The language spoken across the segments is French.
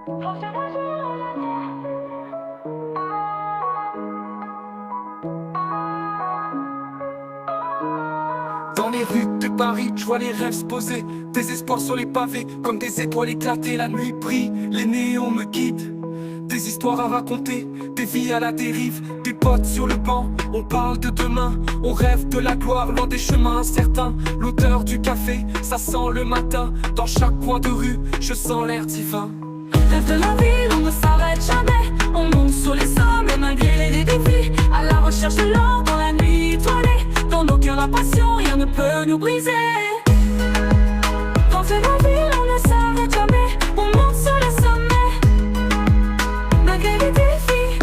Dans les rues de Paris, je vois les rêves se poser, des espoirs sur les pavés, comme des étoiles éclatées. La nuit brille, les néons me guident. Des histoires à raconter, des vies à la dérive, des potes sur le banc. On parle de demain, on rêve de la gloire, loin des chemins incertains. L'odeur du café, ça sent le matin. Dans chaque coin de rue, je sens l'air divin. Rêve de la ville, on ne s'arrête jamais. On monte sur les sommets malgré les défis. À la recherche de l'or dans la nuit étoilée. Dans nos cœurs la passion, rien ne peut nous briser. Quand c'est la ville, on ne s'arrête jamais. On monte sur les sommets malgré les défis.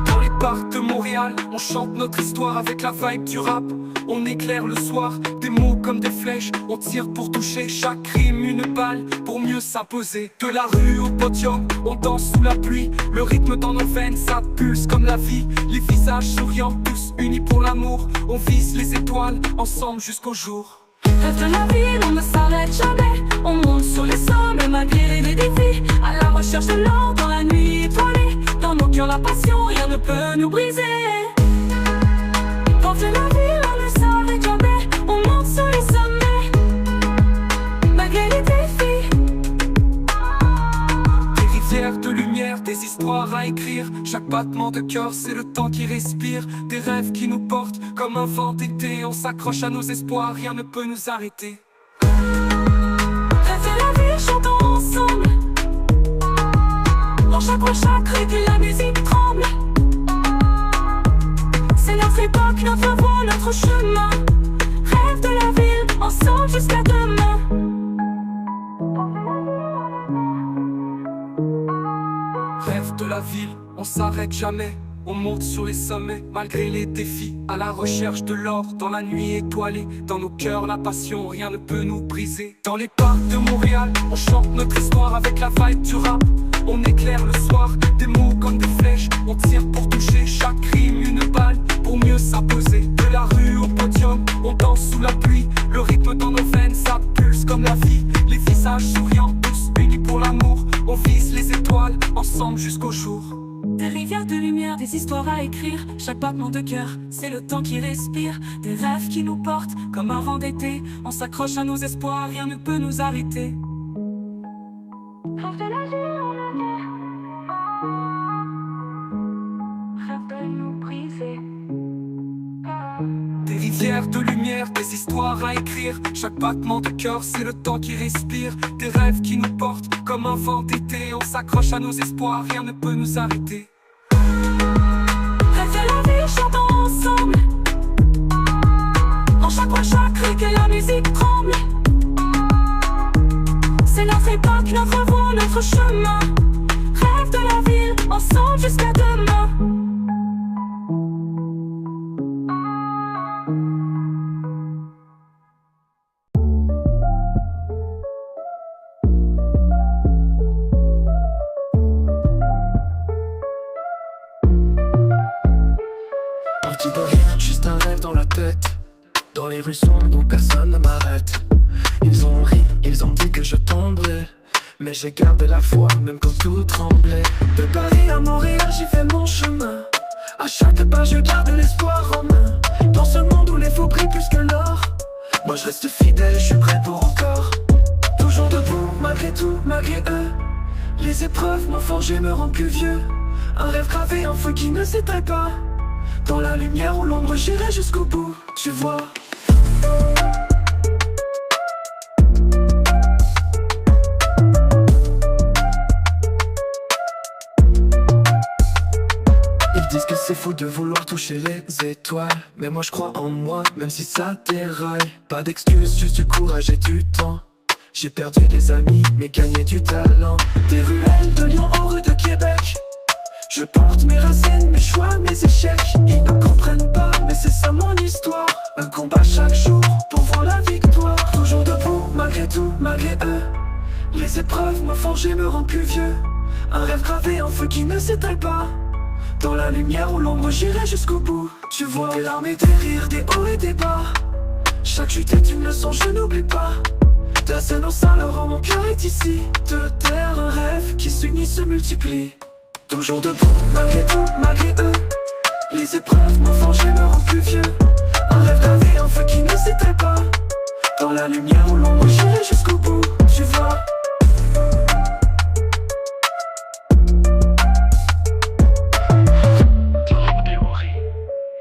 Dans les parcs de Montréal, on chante notre histoire avec la vibe du rap. On éclaire le soir, des mots comme des flèches. On tire pour toucher, chaque rime une balle pour mieux s'imposer. De la rue au podium, on danse sous la pluie. Le rythme dans nos veines, ça pulse comme la vie. Les visages souriants, tous unis pour l'amour. On vise les étoiles, ensemble jusqu'au jour. Rêve de la ville, on ne s'arrête jamais. On monte sur les sommets malgré les défis. À la recherche de l'or dans la nuit étoilée. Dans nos cœurs la passion, rien ne peut nous briser. Quand c'est la ville, on ne s'arrête jamais. On monte sur les sommets malgré les défis. Des rivières de lumière, des histoires à écrire. Chaque battement de cœur, c'est le temps qui respire. Des rêves qui nous portent comme un vent d'été. On s'accroche à nos espoirs, rien ne peut nous arrêter. Rêve de la ville, chantons ensemble. Dans chaque coin, chaque rue, que la musique tremble. C'est notre époque, notre voix, notre chemin. Rêve de la ville, ensemble jusqu'à demain. Rêve de la ville, on s'arrête jamais. On monte sur les sommets malgré les défis. À la recherche de l'or dans la nuit étoilée. Dans nos cœurs la passion, rien ne peut nous briser. Dans les parcs de Montréal, on chante notre histoire avec la vibe du rap. On éclaire le soir, des mots comme des flèches. On tire pour toucher, chaque rime une balle pour mieux s'imposer. De la rue au podium, on danse sous la pluie. Le rythme dans nos veines, ça pulse comme la vie. Les visages souriants, tous unis pour l'amour. On vise les étoiles, ensemble jusqu'au jour. Des rivières de lumière, des histoires à écrire. Chaque battement de cœur, c'est le temps qui respire. Des rêves qui nous portent comme un vent d'été. On s'accroche à nos espoirs, rien ne peut nous arrêter. Rêve de la ville, on le dit. Rêve de nous briser. Des rivières de lumière, des histoires à écrire. Chaque battement de cœur, c'est le temps qui respire. Des rêves qui nous portent comme un vent d'été. On s'accroche à nos espoirs, rien ne peut nous arrêter. Rêve de la ville, chantons ensemble. Dans chaque coin, chaque rue, que la musique tremble. C'est notre époque, notre voix, notre chemin. Rêve de la ville, ensemble jusqu'à demain. Parti de rien, juste un rêve dans la tête. Dans les rues sombres où personne ne m'arrête. Ils ont ri, ils ont dit que je tomberais. Mais j'ai gardé la foi, même quand tout tremblait. De Paris à Montréal, j'y fais mon chemin. À chaque pas, je garde l'espoir en main. Dans ce monde où les faux brillent plus que l'or, moi je reste fidèle, je suis prêt pour encore. Toujours debout, malgré tout, malgré eux. Les épreuves m'ont forgé, me rendent plus vieux. Un rêve gravé, un feu qui ne s'éteint pas. Dans la lumière ou l'ombre, j'irai jusqu'au bout, tu vois. Ils disent que c'est fou de vouloir toucher les étoiles. Mais moi je crois en moi, même si ça déraille. Pas d'excuses, juste du courage et du temps. J'ai perdu des amis, mais gagné du talent. Des ruelles de Lyon aux rues de Québec. Je porte mes racines, mes choix, mes échecs. Ils ne comprennent pas, mais c'est ça mon histoire. Un combat chaque jour pour voir la victoire. Toujours debout, malgré tout, malgré eux. Les épreuves m'ont forgé, me rendent plus vieux. Un rêve gravé, un feu qui ne s'éteint pas. Dans la lumière ou l'ombre, j'irai jusqu'au bout. Tu vois des larmes et des rires, des hauts et des bas. Chaque chute est une leçon, je n'oublie pas. De la Seine au Saint-Laurent, mon cœur est ici. De terre, un rêve qui s'unit, se multiplie. Toujours debout, malgré tout, malgré eux. Les épreuves m'ont forgé, me rendent plus vieux. Un rêve gravé, un feu qui ne s'éteint pas. Dans la lumière où l'ombre, j'irai jusqu'au bout, tu vois. Dans nos théories,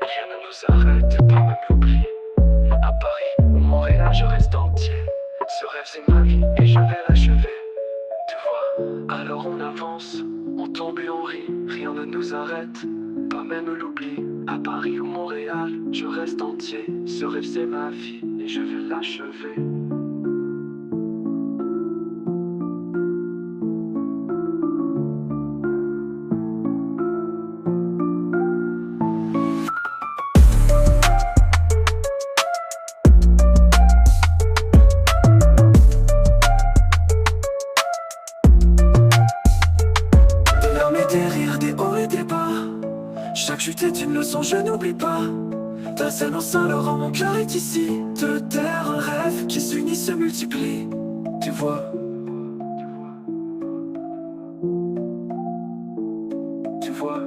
rien ne nous arrête, pas même l'oubli. À Paris ou Montréal, je reste entier. Ce rêve c'est ma vie et je vais l'achever. Tu vois, alors on avance, on tombe et on rit. Rien ne nous arrête, pas même l'oubli. À Paris ou Montréal, je reste entier. Ce rêve c'est ma vie et je vais l'achever. Des rires, des hauts et des bas. Chaque chute est une leçon, je n'oublie pas. De la Seine au Saint-Laurent, mon cœur est ici. De terre, un rêve qui s'unit, se multiplie. Tu vois. Tu vois.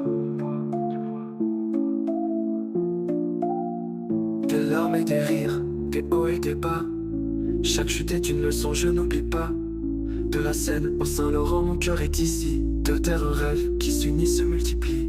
Des larmes et des rires, des hauts et des bas. Chaque chute est une leçon, je n'oublie pas. De la Seine au Saint-Laurent, mon cœur est ici. De terre, un rêve qui s'unit, se multiplie.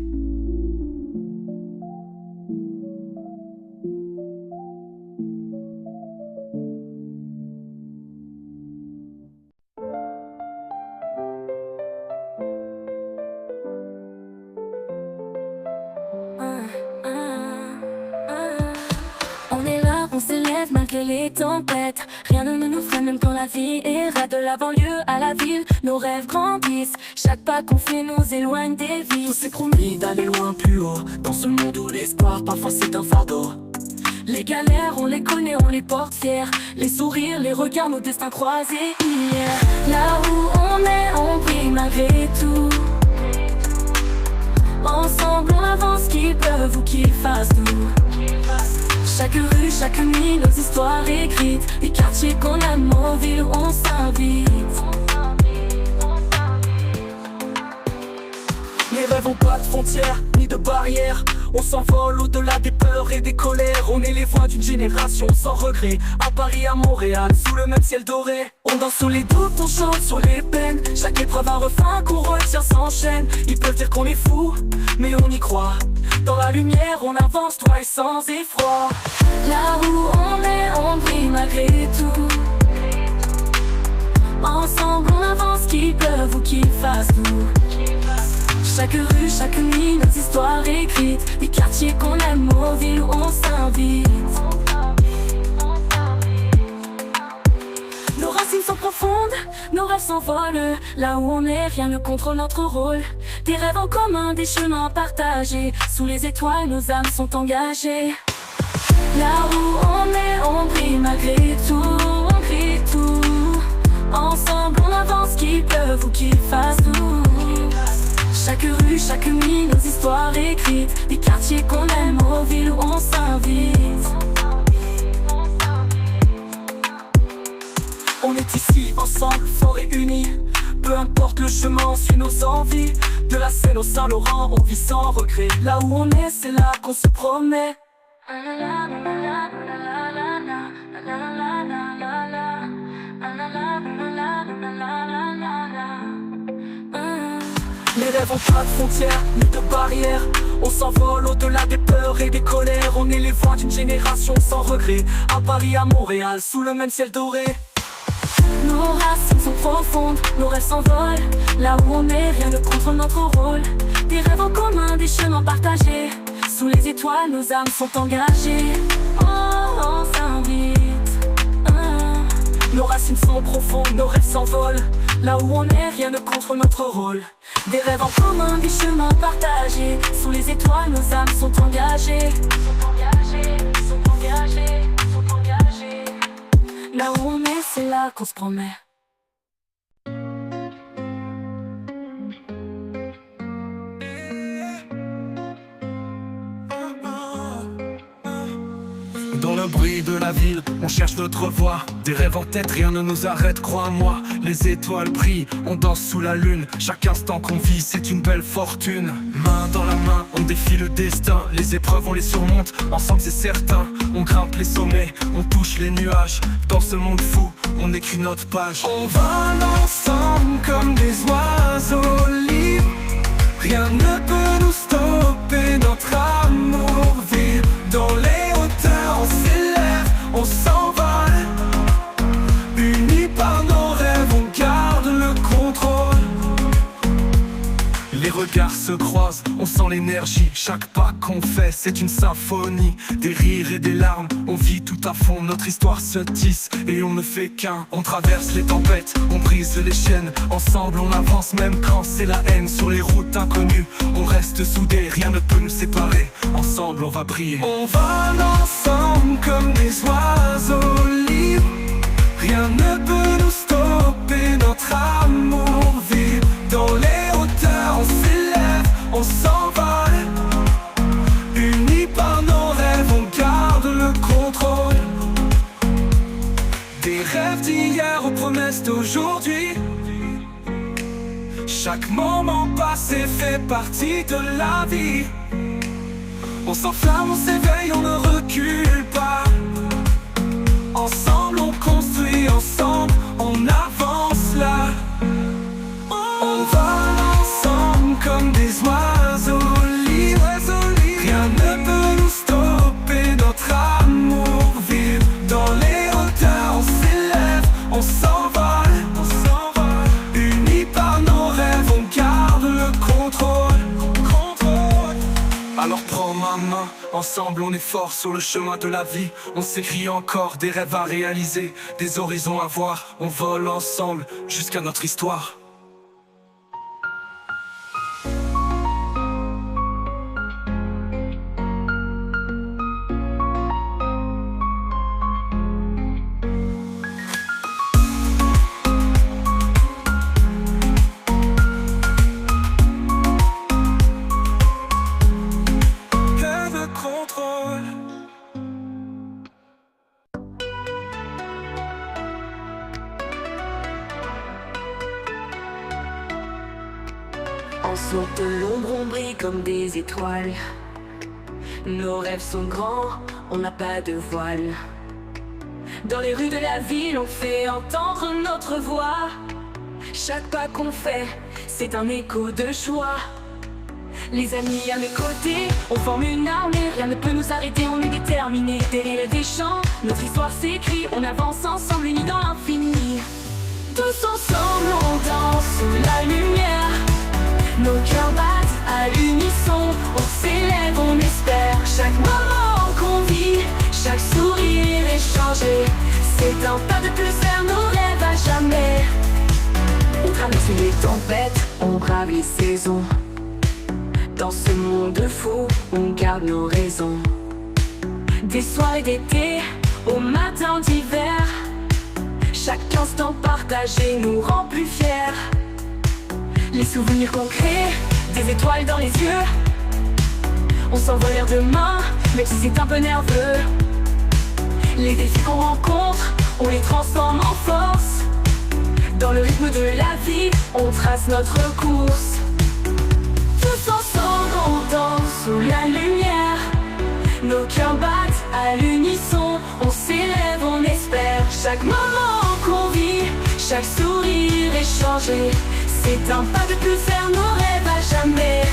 On est là, on s'élève malgré les tempêtes. Rien ne nous freine même quand la vie est raide. De la banlieue à la ville, nos rêves grandissent. Chaque pas qu'on fait nous éloigne des vies. On s'est promis d'aller loin plus haut. Dans ce monde où l'espoir parfois c'est un fardeau. Les galères, on les connaît, on les porte fiers. Les sourires, les regards, nos destins croisés hier. Là où on est, on brille malgré tout. Ensemble on avance, qu'il pleuve ou qu'il fasse doux. Chaque rue, chaque nuit, nos histoires écrites. Les quartiers qu'on aime, aux villes où on s'invite. Les rêves ont pas de frontières, ni de barrières. On s'envole au-delà des peurs et des colères. On est les voix d'une génération sans regret. À Paris, à Montréal, sous le même ciel doré. On danse sur les doutes, on chante sur les peines. Chaque épreuve un refrain qu'on retient s'enchaîne. Ils peuvent dire qu'on est fou, mais on y croit. Dans la lumière, on avance, toi et sans effroi. Là où on est, on brille malgré tout. Ensemble on avance, qu'il pleuve ou qu'il fasse doux. Chaque rue, chaque nuit, nos histoires écrites. Les quartiers qu'on aime, aux villes où on s'invite. Nos racines sont profondes, nos rêves s'envolent. Là où on est, rien ne contrôle notre rôle. Des rêves en commun, des chemins partagés. Sous les étoiles, nos âmes sont engagées. Là où on brille malgré tout, on crie tout. Ensemble on avance, qu'il pleuve ou qu'il fasse doux. Chaque rue, chaque nuit, nos histoires écrites. Les quartiers qu'on aime, aux villes où on s'invite. On est ici, ensemble, forts et unis. Peu importe le chemin, on suit nos envies. De la Seine au Saint-Laurent, on vit sans regret. Là où on est, c'est là qu'on se promet. Les rêves ont pas de frontières, ni de barrières. On s'envole au-delà des peurs et des colères. On est les voix d'une génération sans regret. À Paris, à Montréal, sous le même ciel doré. Nos racines sont profondes, nos rêves s'envolent. Là où on est, rien ne contrôle notre rôle. Des rêves en commun, des chemins partagés. Sous les étoiles, nos âmes sont engagées. Oh, on s'invite. Nos racines sont profondes, nos rêves s'envolent. Là où on est, rien ne contrôle notre rôle. Des rêves en commun, des chemins partagés. Sous les étoiles, nos âmes sont engagées. Sont engagées. Là où on est, c'est là qu'on se promet. Dans le bruit de la ville, on cherche notre voie. Des rêves en tête, rien ne nous arrête, crois-moi. Les étoiles brillent, on danse sous la lune. Chaque instant qu'on vit, c'est une belle fortune. Main dans la main, on défie le destin. Les épreuves, on les surmonte, ensemble c'est certain. On grimpe les sommets, on touche les nuages. Dans ce monde fou, on écrit notre page. On vole ensemble comme des oiseaux libres. Rien ne peut nous stopper, notre amour vibre. Dans les hauteurs, on s'élève, on s'envole. Unis par nos rêves, on garde le contrôle. Les regards se croisent, on sent l'énergie. Chaque pas qu'on fait, c'est une symphonie. Des rires et des larmes, on vit tout à fond. Notre histoire se tisse et on ne fait qu'un. On traverse les tempêtes, on brise les chaînes. Ensemble on avance même quand c'est la haine. Sur les routes inconnues, on reste soudés. Rien ne peut nous séparer, ensemble on va briller. On vole ensemble comme des oiseaux libres. Rien ne peut nous stopper, notre amour vibre. Dans les hauteurs, on s'élève, on s'envole. Unis par nos rêves, on garde le contrôle. Des rêves d'hier aux promesses d'aujourd'hui. Chaque moment passé fait partie de la vie. On s'enflamme, on s'éveille, on ne recule pas. Ensemble on construit, ensemble on avance là. On vole ensemble comme des oiseaux libres. Rien ne peut nous stopper, notre amour vibre. Dans les hauteurs on s'élève, on s'envole. Unis par nos rêves, on garde le contrôle. Alors prends ma main, ensemble on est fort sur le chemin de la vie. On s'écrit encore des rêves à réaliser, des horizons à voir. On vole ensemble jusqu'à notre histoire. En sorte de l'ombre, on brille comme des étoiles. Nos rêves sont grands, on n'a pas de voile. Dans les rues de la ville, on fait entendre notre voix. Chaque pas qu'on fait, c'est un écho de joie. Les amis à mes côtés, on forme une armée. Rien ne peut nous arrêter, on est déterminés. Des rires et des chants, notre histoire s'écrit. On avance ensemble, unis dans l'infini. Tous ensemble, on danse sous la lumière. Nos cœurs battent à l'unisson, on s'élève, on espère. Chaque moment qu'on vit, chaque sourire échangé, c'est un pas de plus vers nos rêves à jamais. On traverse les tempêtes, on brave les saisons. Dans ce monde fou, on garde nos raisons. Des soirées d'été, au matin d'hiver. Chaque instant partagé nous rend plus fiers. Les souvenirs qu'on crée, des étoiles dans les yeux. On s'envole vers demain, même si c'est un peu nerveux. Les défis qu'on rencontre, on les transforme en force. Dans le rythme de la vie, on trace notre course. Tous ensemble, on danse sous la lumière. Nos cœurs battent à l'unisson, on s'élève, on espère. Chaque moment qu'on vit, chaque sourire échangé, c'est un pas de plus vers nos rêves à jamais.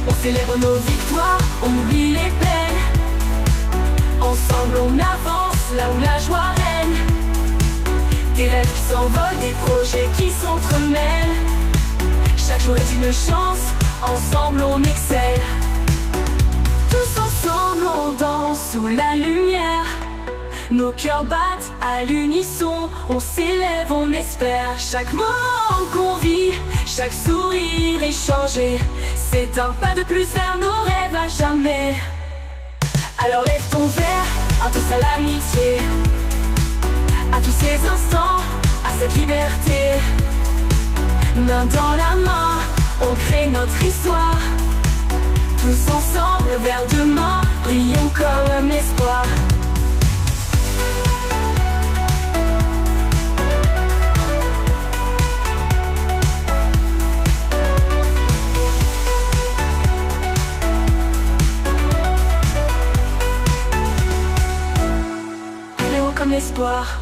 On célèbre nos victoires, on oublie les peines. Ensemble on avance là où la joie règne. Des rêves qui s'envolent, des projets qui s'entremêlent. Chaque jour est une chance, ensemble on excelle. Tous ensemble on danse sous la lumière. Nos cœurs battent à l'unisson, on s'élève, on espère. Chaque moment qu'on vit, chaque sourire échangé, c'est un pas de plus vers nos rêves à jamais. Alors lève ton verre, à tous à l'amitié, à tous ces instants, à cette liberté. Main dans la main, on crée notre histoire. Tous ensemble vers demain, brillons comme un espoir. Plus haut comme l'espoir.